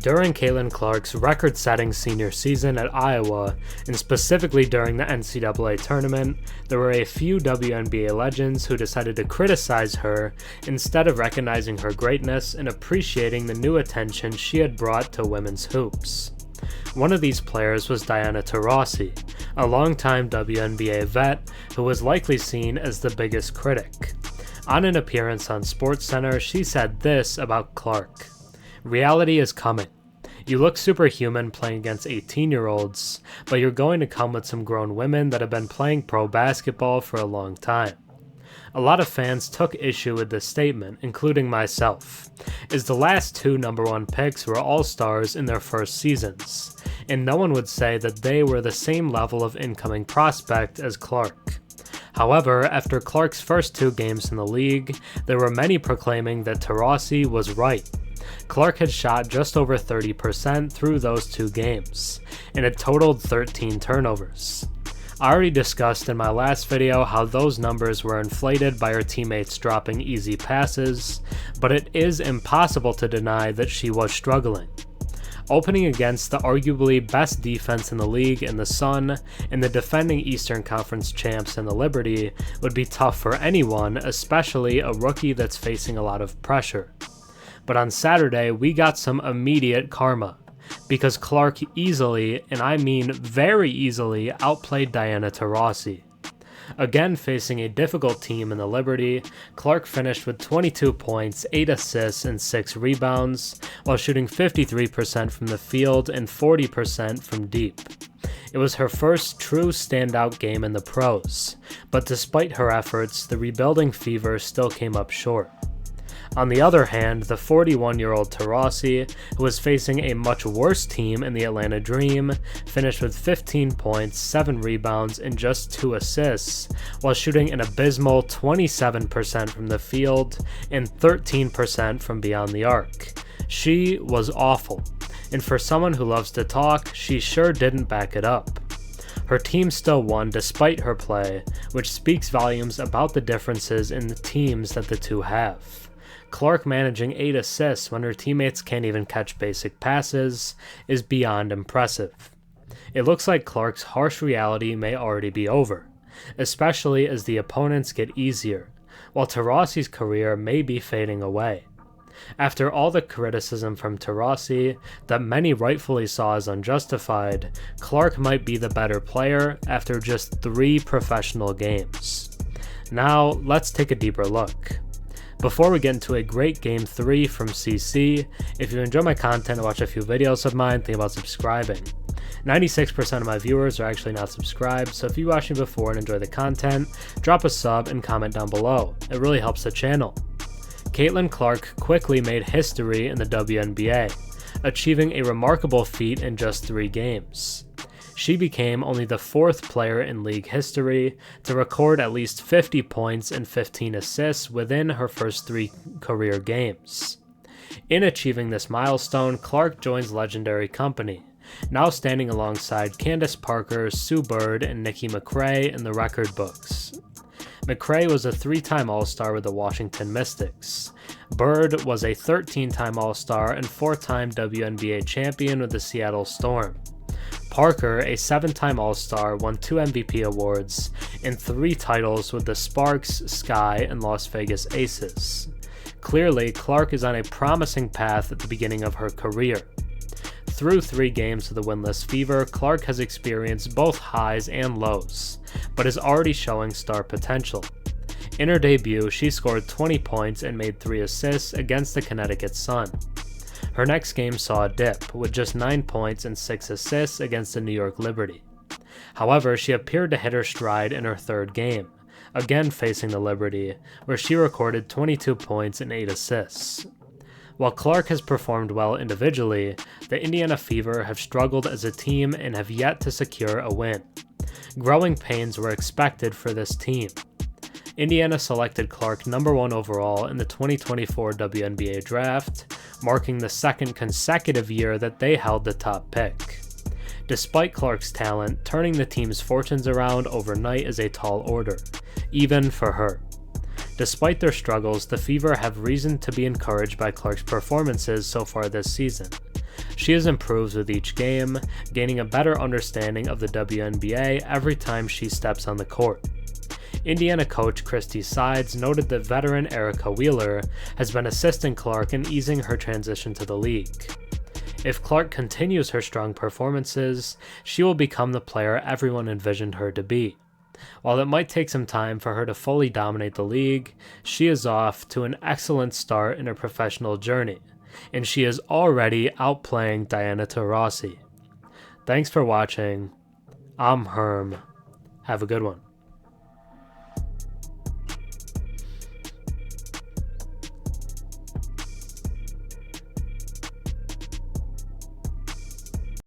During Caitlin Clark's record-setting senior season at Iowa, and specifically during the NCAA tournament, there were a few WNBA legends who decided to criticize her instead of recognizing her greatness and appreciating the new attention she had brought to women's hoops. One of these players was Diana Taurasi, a longtime WNBA vet who was likely seen as the biggest critic. On an appearance on Sportscenter, she said this about Clark: "Reality is coming. You look superhuman playing against 18-year-olds, but you're going to come with some grown women that have been playing pro basketball for a long time." A lot of fans took issue with this statement, including myself, as the last two #1 picks were all-stars in their first seasons, and no one would say that they were the same level of incoming prospect as Clark. However, after Clark's first 2 games in the league, there were many proclaiming that Taurasi was right. Clark had shot just over 30% through those 2 games, and had totaled 13 turnovers. I already discussed in my last video how those numbers were inflated by her teammates dropping easy passes, but it is impossible to deny that she was struggling. Opening against the arguably best defense in the league in the Sun and the defending Eastern Conference champs in the Liberty would be tough for anyone, especially a rookie that's facing a lot of pressure. But on Saturday, we got some immediate karma, because Clark easily, and I mean very easily, outplayed Diana Taurasi. Again, facing a difficult team in the Liberty, Clark finished with 22 points, 8 assists, and 6 rebounds, while shooting 53% from the field and 40% from deep. It was her first true standout game in the pros, but despite her efforts, the rebuilding fever still came up short. On the other hand, the 41-year-old Taurasi, who was facing a much worse team in the Atlanta Dream, finished with 15 points, 7 rebounds, and just 2 assists, while shooting an abysmal 27% from the field and 13% from beyond the arc. She was awful, and for someone who loves to talk, she sure didn't back it up. Her team still won despite her play, which speaks volumes about the differences in the teams that the two have. Clark managing 8 assists when her teammates can't even catch basic passes is beyond impressive. It looks like Clark's harsh reality may already be over, especially as the opponents get easier, while Taurasi's career may be fading away. After all the criticism from Taurasi that many rightfully saw as unjustified, Clark might be the better player after just 3 professional games. Now, let's take a deeper look. Before we get into a great Game 3 from CC, if you enjoy my content and watch a few videos of mine, think about subscribing. 96% of my viewers are actually not subscribed, so if you watched me before and enjoy the content, drop a sub and comment down below. It really helps the channel. Caitlin Clark quickly made history in the WNBA, achieving a remarkable feat in just 3 games. She became only the 4th player in league history to record at least 50 points and 15 assists within her first 3 career games. In achieving this milestone, Clark joins legendary company, now standing alongside Candace Parker, Sue Bird, and Nikki McCray in the record books. McCray was a 3-time All-Star with the Washington Mystics. Bird was a 13-time All-Star and 4-time WNBA champion with the Seattle Storm. Parker, a 7-time All-Star, won 2 MVP awards and 3 titles with the Sparks, Sky, and Las Vegas Aces. Clearly, Clark is on a promising path at the beginning of her career. Through 3 games of the winless fever, Clark has experienced both highs and lows, but is already showing star potential. In her debut, she scored 20 points and made 3 assists against the Connecticut Sun. Her next game saw a dip, with just 9 points and 6 assists against the New York Liberty. However, she appeared to hit her stride in her 3rd game, again facing the Liberty, where she recorded 22 points and 8 assists. While Clark has performed well individually, the Indiana Fever have struggled as a team and have yet to secure a win. Growing pains were expected for this team. Indiana selected Clark #1 overall in the 2024 WNBA draft, marking the 2nd consecutive year that they held the top pick. Despite Clark's talent, turning the team's fortunes around overnight is a tall order, even for her. Despite their struggles, the Fever have reason to be encouraged by Clark's performances so far this season, She has improved with each game, gaining a better understanding of the WNBA every time she steps on the court. Indiana coach Christy Sides noted that veteran Erica Wheeler has been assisting Clark in easing her transition to the league. If Clark continues her strong performances, she will become the player everyone envisioned her to be. While it might take some time for her to fully dominate the league, she is off to an excellent start in her professional journey, and she is already outplaying Diana Taurasi. Thanks for watching. I'm Herm. Have a good one.